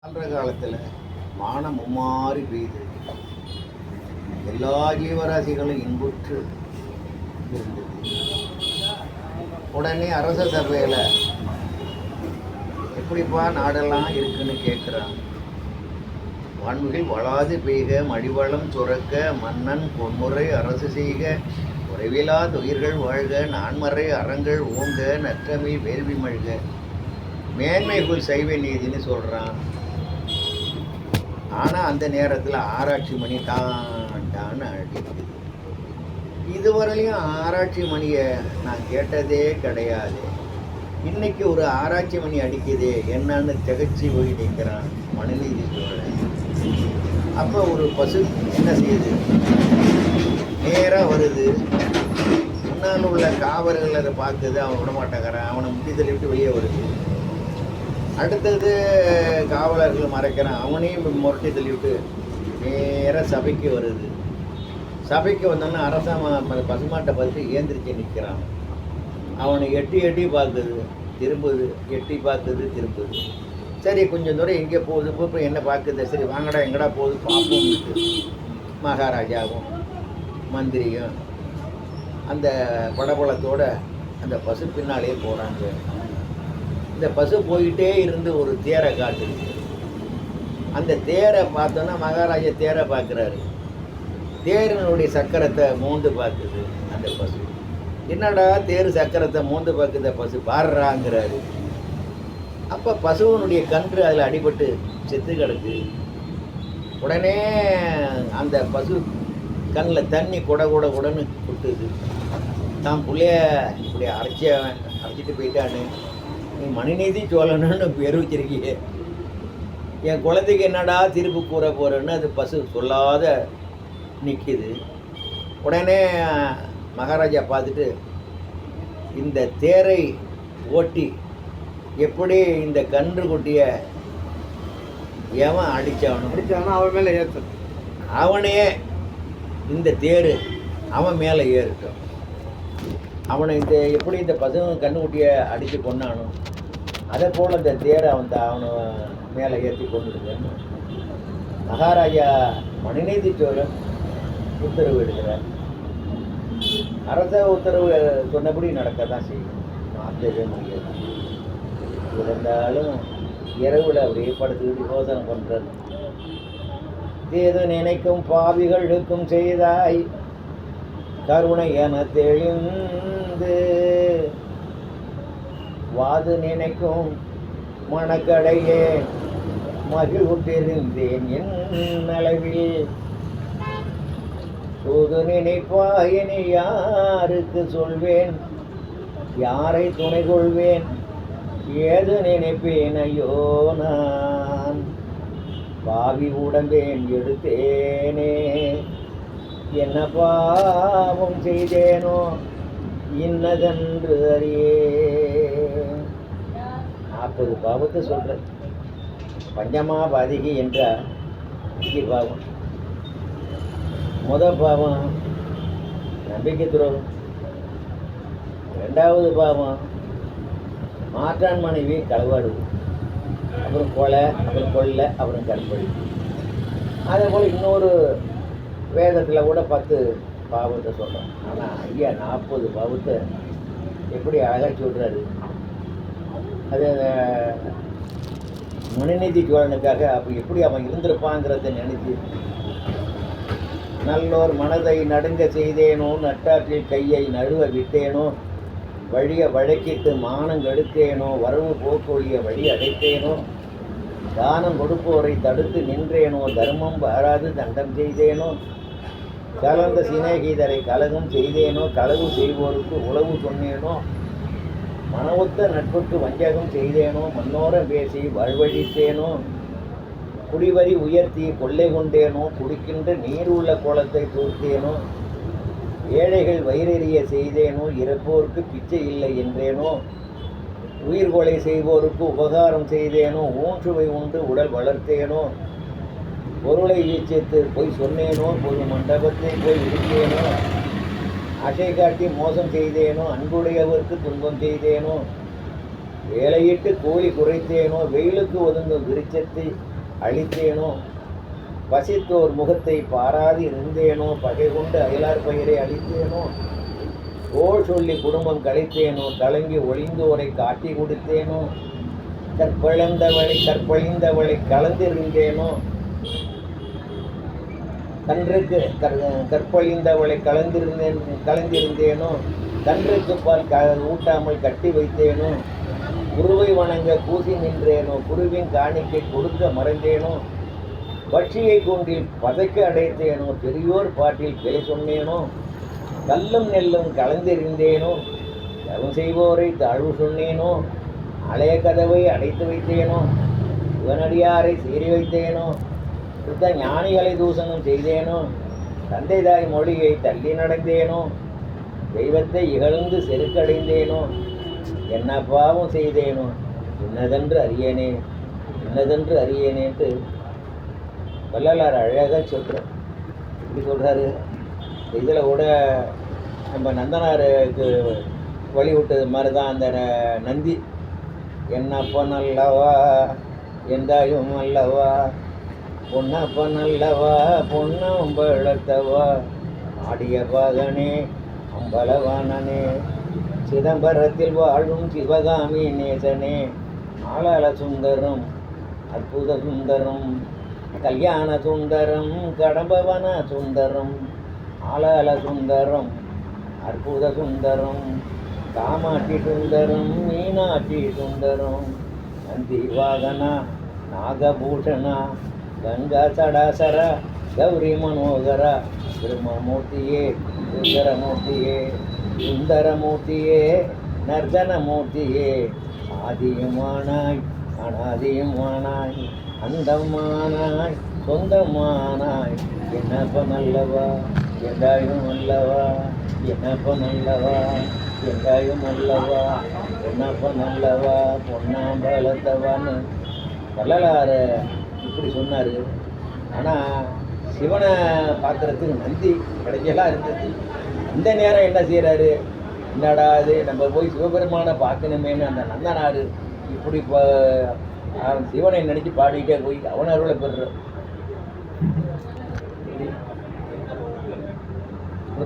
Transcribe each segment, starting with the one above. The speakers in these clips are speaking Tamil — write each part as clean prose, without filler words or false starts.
வாழ்ற காலத்தில் வானம் மும்மாறி பெய்து எல்லா ஜீவராசிகளும் இன்புற்று இருந்தது. உடனே அரச சபையில் எப்படிப்பா நாடெல்லாம் இருக்குன்னு கேட்குறான். வான்மிகில் வளாது பெய்க, மடிவளம் சுரக்க, மன்னன் பொன்முறை அரசு செய்க, குறைவிலா துயிர்கள் வாழ்க, நான்மறை அறங்கள் ஓங்க, நற்றமிழ் வேள்வி மழ்க, மேன்மைக்குள் சைவ நீதினு சொல்கிறான். ஆனால் அந்த நேரத்தில் ஆராய்ச்சி மணி டான்னு அடிக்குது. இதுவரையிலையும் ஆராய்ச்சி மணியை நான் கேட்டதே கிடையாது. இன்னைக்கு ஒரு ஆராய்ச்சி மணி அடிக்குது, என்னன்னு திகச்சு போய் நிற்கிறான் மனுநீதி சோழன். அப்போ ஒரு பசு என்ன செய்யுது, நேராக வருது. முன்னால் உள்ள காவலர்கள் அதை பார்க்குது, அவன் விடமாட்டேங்கிறான், அவனை முட்டி தள்ளிவிட்டு வெளியே வருது. அடுத்தது காவலர்கள் மறைக்கிறான், அவனையும் முரட்டி தள்ளிவிட்டு நேராக சபைக்கு வருது. சபைக்கு வந்தோன்னா அரசாங்கம் பசுமாட்டை பார்த்து ஏந்திரிச்சு நிற்கிறான். அவனை எட்டி எட்டி பார்க்குது, திரும்புது, எட்டி பார்க்குது, திரும்புது. சரி கொஞ்சம் தூரம் எங்கே போகுது, இப்போ என்ன பார்க்குது, சரி வாங்கடா எங்கடா போகுது பார்ப்போம்ட்டு மகாராஜாவும் மந்திரியும் அந்த படபலத்தோட அந்த பசு பின்னாலே போகிறாங்க. இந்த பசு போயிட்டே இருந்து ஒரு தேரை காட்டுது. அந்த தேரை பார்த்தோன்னா மகாராஜா தேரை பார்க்குறாரு. தேரினுடைய சக்கரத்தை மோந்து பார்க்குது அந்த பசு. என்னடா தேர் சக்கரத்தை மோந்து பார்க்குத பசு பாடுறாங்கிறாரு. அப்போ பசுவனுடைய கன்று அதில் அடிபட்டு செத்து கிடக்கு. உடனே அந்த பசு கண்ணில் தண்ணி குடன்னு கொட்டுது. தான் பிள்ளைய இப்படி அரைச்சிட்டு போயிட்டான்னு, நீ மனுநீதி சோழன்னு பேர் வச்சிருக்கியே, என் குழந்தைக்கு என்னடா திருப்பு கூற போகிறேன்னு அது பசு சொல்லாத நிற்கிது. உடனே மகாராஜா பார்த்துட்டு, இந்த தேரை ஓட்டி எப்படி இந்த கன்று குட்டிய எவன் அடித்தானோ அவன் மேலே ஏற்ற, அவனே இந்த தேர் அவன் மேலே ஏறிட்டான். அவனை எப்படி இந்த பசங்க கண்ணுக்குட்டியை அடித்து கொண்டானோ அதை போல் அந்த தேரை அவனை மேலே ஏற்றி கொண்டுடுங்கன்னு மகாராஜா மனுநீதி சோழன் உத்தரவு எடுக்கிறார். அரச உத்தரவு சொன்னபடி நடக்க தான் செய்யும், மாற்றவே முடியாது. இருந்தாலும் இரவில் அப்படியே படுத்துக்கிட்டு யோசனை பண்ணுறது. ஏது நினைக்கும் பாவிகளுக்கும் செய்தாய் கருணை என தெளிந்து, வாது நினைக்கும் மணக்கடையே மகிழ்வுற்றிருந்தேன் என் அளவில், சூது நினைப்பாயினி யாருக்கு சொல்வேன், யாரை துணை கொள்வேன், ஏது நினைப்பேன் ஐயோ நான், பாவி உடம்பேன் எடுத்தேனே, என்ன பாவம் செய்தேனோ இன்னதென்று அறியே. 40 பாவத்தை சொல்ற. பஞ்சமா பாதிகி என்ற பாவம். பாவம் நம்பிக்கை துரோகம். 2வது பாவம் மாற்றான் மனைவி களவாடுது, அப்புறம் கொலை, அப்புறம் கொள்ளை, அப்புறம் கற்பழி. அதே போல் இன்னொரு வேதத்தில் கூட 10 பாவத்தை சொல்கிறான். ஆனால் ஐயா 40 பாவத்தை எப்படி அழகாக சொல்கிறாரு. அது மனுநீதி சோழனுக்காக அப்போ எப்படி அவன் இருந்திருப்பாங்கிறத நினைச்சு, நல்லோர் மனதை நடுங்க செய்தேனோ, நட்டாற்றில் கையை நழுவ விட்டேனோ, வழியை வழக்கிட்டு மானம் கெடுத்தேனோ, வரவு போக்கொழிய வழி அடைத்தேனோ, தானம் கொடுப்போரை தடுத்து நின்றேனோ, தர்மம் வாராது தண்டம் செய்தேனோ, கலந்த சிநேகிதரை கலகம் செய்தேனோ, களவு செய்வோருக்கு உளவு சொன்னேனோ, மனவொத்த நட்புக்கு வஞ்சகம் செய்தேனோ, மன்னோர பேசி வாழ்வழித்தேனோ, குடிவரி உயர்த்தி கொள்ளை கொண்டேனோ, குடிக்கின்ற நீர் உள்ள கோலத்தை தூர்த்தேனோ, ஏழைகள் வயிறெறிய செய்தேனோ, இறப்போருக்கு பிச்சை இல்லை என்றேனோ, உயிர் கொலை செய்வோருக்கு உபகாரம் செய்தேனோ, ஊன்றுவை உண்டு உடல் வளர்த்தேனோ, பொருளை ஈச்சித்து போய் சொன்னேனோ, பொது மண்டபத்தை போய் இருந்தேனோ, ஆசை காட்டி மோசம் செய்தேனோ, அன்புடையவருக்கு துன்பம் செய்தேனோ, வேலையிட்டு கூலி குறைத்தேனோ, வெயிலுக்கு ஒதுங்கும் விருட்சத்தை அழித்தேனோ, பசித்தோர் முகத்தை பாராது இருந்தேனோ, பகை கொண்டு அயலார் பயிரை அழித்தேனோ, கோள் சொல்லி குடும்பம் கழித்தேனோ, கலங்கி ஒளிந்தோரை காட்டி கொடுத்தேனோ, கற்பழிந்தவளை கலந்திருந்தேனோ, கன்றுக்கு கற்பழிந்தவளை கலந்திருந்தேனோ, கன்றுக்கு பால் ஊட்டாமல் கட்டி வைத்தேனோ, குருவை வணங்க கூசி நின்றேனோ, குருவின் காணிக்கை கொடுக்க மறைந்தேனோ, பட்சியை கொண்டில் பதைக்க அடைத்தேனோ, பெரியோர் பாட்டில் கிளை சொன்னேனோ, கல்லும் நெல்லும் கலந்திருந்தேனோ, தவம் செய்வோரை தாழ்வு சொன்னேனோ, அலைய கதவை அடைத்து வைத்தேனோ, சிவனடியாரை சீறி வைத்தேனோ, சுத்த ஞானிகளை தூசணம் செய்தேனோ, தந்தை தாய் மொழியை தள்ளி நடந்தேனோ, தெய்வத்தை இகழ்ந்து செருக்கடைந்தேனோ, என்ன பாவம் செய்தேனோ, இன்னதென்று அறியேனேன்ட்டு வள்ளலார் அழகாக சொல்கிறார். இப்படி சொல்கிறாரு. இதில் கூட நம்ம நந்தனாருக்கு வழிவிட்டது மாதிரி தான் அந்த நந்தி. என்னப்பன் அல்லவா எந்தாயும் அல்லவா, பொன்னப்பன் அல்லவா பொன்னம் பழத்தவா, ஆடிய பாகனே அம்பலவானனே, சிதம்பரத்தில் வாழும் சிவகாமி நேசனே, ஆளாள சுந்தரம் அற்புத சுந்தரம், கல்யாண சுந்தரம் கடம்பவன சுந்தரம், ஆளாள சுந்தரம் அற்புத சுந்தரம், காமாட்சி சுந்தரம் மீனாட்சி சுந்தரம், நந்தி வாகனா நாகபூஷணா கங்கா சடாசர கௌரி மனோகர, பிரம்மமூர்த்தியே சுந்தரமூர்த்தியே சுந்தரமூர்த்தியே நர்தனமூர்த்தியே, ஆதியுமானாய் அனாதியுமானாய் அந்தமானாய் சொந்தமானாய், என்னப்பன் அல்லவா எந்தாயும் அல்லவா, என்னப்பன் அல்லவா எந்தாயும் அல்லவா, என்னப்பன் அல்லவா பொன்னாம்பலத்தவான்னு வள்ளலார் இப்படி சொன்னார். ஆனால் சிவனை பார்க்குறதுக்கு நந்தி கிடைச்சலாம் இருந்தது. இந்த நேரம் என்ன செய்கிறாரு, என்னடா இது நம்ம போய் சிவபெருமானை பார்க்கணுமேனு அந்த நந்தனார் இப்படி சிவனை நினச்சி பாடிக்கிட்டே போய் அவன் அருளை பெறுறார்.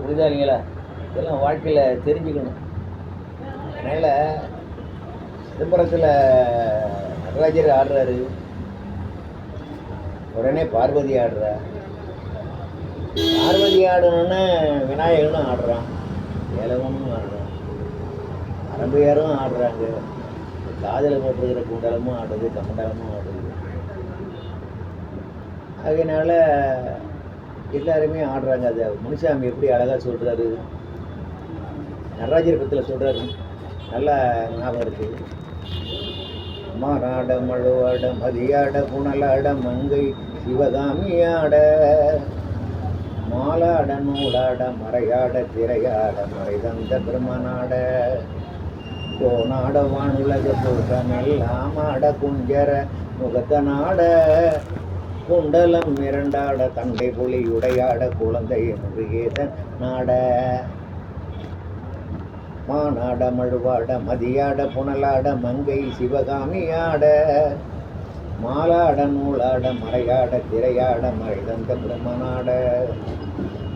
புரியுதா இல்லைங்களா? இதெல்லாம் வாழ்க்கையில் தெரிஞ்சுக்கணும். அதனால் சிதம்பரத்தில் நடராஜர் ஆடுறாரு, உடனே பார்வதி ஆடுறா. பார்வதி ஆடணுன்னு விநாயகனும் ஆடுறான், ஏலவனும் ஆடுறான், அரம்பையாரும் ஆடுறாங்க, காதில் போட்டிருக்கிற குண்டலமும் ஆடுது, கமண்டலமும் ஆடுது. அதனால எல்லாருமே ஆடுறாங்க. அதை முனிசாமி எப்படி அழகாக சொல்கிறாரு, நடராஜர் பத்தில் சொல்கிறாரு, நல்லா ஞாபகம் இருக்குது. மாறாட மழுவாட மதியாட புனலாட மங்கை சிவகாமியாட, மாலாட நூலாட மறையாட திரையாட மறைதந்த பிரம்மனாட, கோனாட வானுலக பூசமெல்லாம் ஆட குஞ்சர முகத்தனாட, குண்டலம் இரண்டாட தண்டை புலி உடையாட குழந்தை முருகேசன் நாட, மானாட மழுவாட மதியாட புனலாட மங்கை சிவகாமியாட, மாலாட நூலாட மறையாட திரையாட மறைதந்த பிரம்மனாட,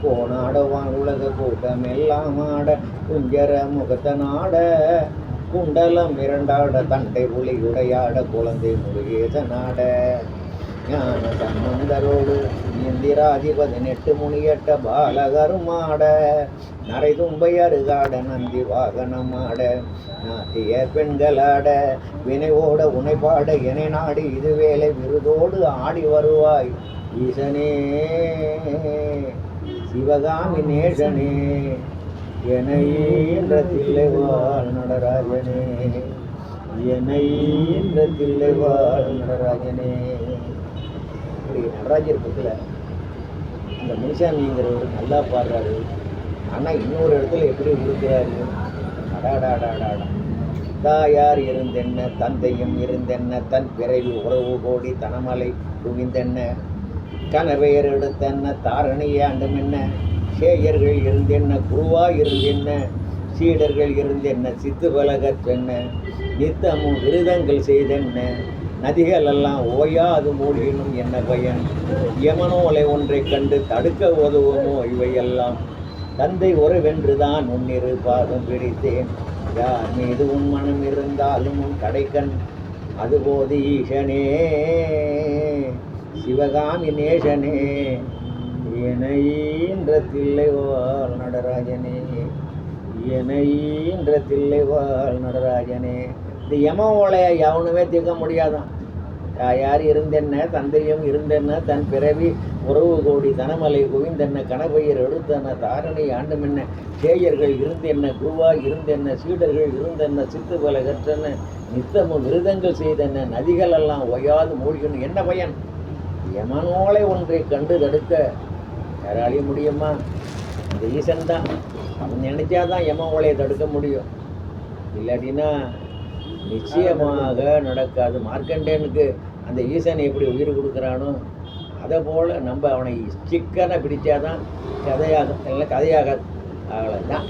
கோனாட வானுலக கூட்டம் எல்லாம் ஆட குஞ்சர முகத்தனாட, குண்டலம் இரண்டாட தண்டை புலி உடையாட குழந்தை முருகேசனாட, ஞான சம்பந்தரோடு இந்திராதி 18 முனியட்ட பாலகருமாட, நரை தும்பை அருகாட நந்தி வாகனமாட, நாட்டிய பெண்களாட வினைவோட உனைப்பாட என நாடி இது வேலை விருதோடு ஆடி வருவாய் ஈசனே சிவகாமி நேசனே, என்னை என்ற தில்லைவாழ் நடராஜனே, என்னை என்ற தில்லைவாழ் நடராஜனே. இப்படி நடராஜர் பக்கத்தில் இந்த முனிசாமிங்கிறவர் நல்லா பாடுறாரு. ஆனால் இன்னொரு இடத்துல எப்படி இருக்கிறாரு, அடாடாடாடாடா, தாயார் இருந்தென்ன தந்தையும் இருந்தென்ன, தன் பிறவி உறவு கோடி தனமலை குவிந்தென்ன, கணவையர் எடுத்தென்ன தாரணியாண்டும் என்ன, சேயர்கள் இருந்தென்ன குருவா இருந்தென்ன, சீடர்கள் இருந்தென்ன சித்து பலகற்றென்ன, நித்தமும் விருதங்கள் செய்தென்ன, நதிகள் எல்லாம் ஓயாது மூழ்கினும் என்ன பயன்? யமனோலை ஒன்றை கண்டு தடுக்க உதவுமோ இவையெல்லாம்? தந்தை உறவென்றுதான் உன்னிரு பாதம் பிடித்தேன். யார் மீது உன் மனம் இருந்தாலும் உன் கடைக்கண் அதுபோது ஈசனே சிவகாமி நேசனே எனைன்ற தில்லைவாள் நடராஜனே எனைன்ற தில்லைவாள் நடராஜனே. இந்த யம ஓலையை எவனுமே தீர்க்க முடியாதான். யார் இருந்தென்ன தந்தையும் இருந்தென்ன தன் பிறவி உறவு கோடி தனமலை குவிந்தென்ன கணபையர் எடுத்தென்ன தாரணை ஆண்டுமென்ன சேயர்கள் இருந்தென்ன குருவாய் இருந்தென்ன சீடர்கள் இருந்தென்ன சித்து பல கற்றென்ன நித்தமும் விருதங்கள் செய்தென்ன நதிகள் எல்லாம் ஒய்யாது மூழ்கணும் என்ன பயன்? யமனோலை ஒன்றை கண்டு தடுக்க யாராலையும் முடியுமா? இந்த ஈசன் தான். அவன் நினைச்சாதான் யம ஓலையை தடுக்க முடியும். இல்லாட்டினா நிச்சயமாக நடக்காது. மார்க்கண்டேனுக்கு அந்த ஈசன் எப்படி உயிர் கொடுக்குறானோ அதை போல் நம்ம அவனை சிக்கனை பிடிச்சாதான் கதையாக இல்லை கதையாக ஆகலைதான்.